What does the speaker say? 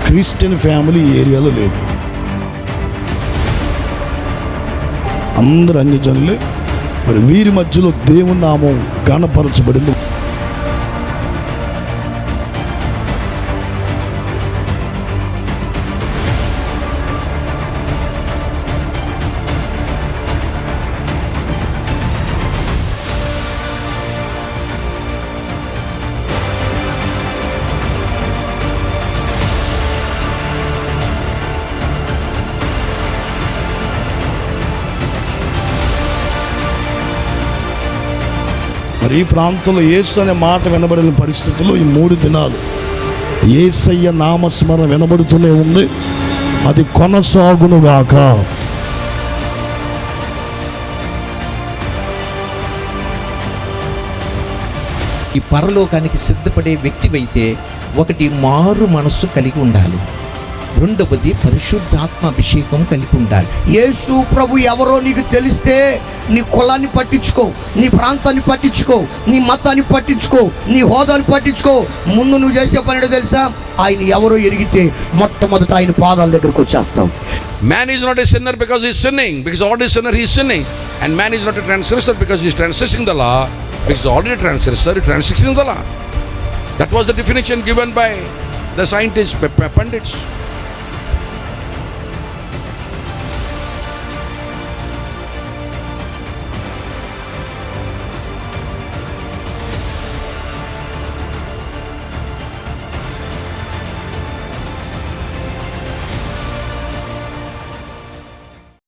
Christian family ఈ ఏరియాలో లేదు. అందరు అన్యజనులే. మరి వీరి మధ్యలో దేవుని నామం ఘనపరచబడింది. మరి ఈ ప్రాంతంలో యేసు అనే మాట వినబడిన పరిస్థితుల్లో ఈ 3 దినాలు యేసయ్య నామస్మరణ వినబడుతూనే ఉంది. అది కొనసాగునుగాక. ఈ పరలోకానికి సిద్ధపడే వ్యక్తివైతే ఒకటి మారు మనస్సు కలిగి ఉండాలి, రెండవది పరిశుద్ధాత్మ అభిషేకం కలిగి ఉండాలి. యేసు ప్రభు ఎవరో నీకు తెలిస్తే నీ కులాన్ని పట్టించుకో, నీ ప్రాంతాన్ని పట్టించుకో, నీ మతాన్ని పట్టించుకో, నీ హోదాన్ని పట్టించుకో. ముందు నువ్వు చేసే పని ఏంటో తెలుసా? ఆయన ఎవరో ఎరిగితే మొట్టమొదట ఆయన పాదాల దగ్గరకు వచ్చేస్తాం. Man is not a sinner because he is sinning, because already sinner he is sinning. And man is not a transgressor because he is transgressing the law, because already transgressor is transgressing the law. That was the definition given by the scientists, pundits.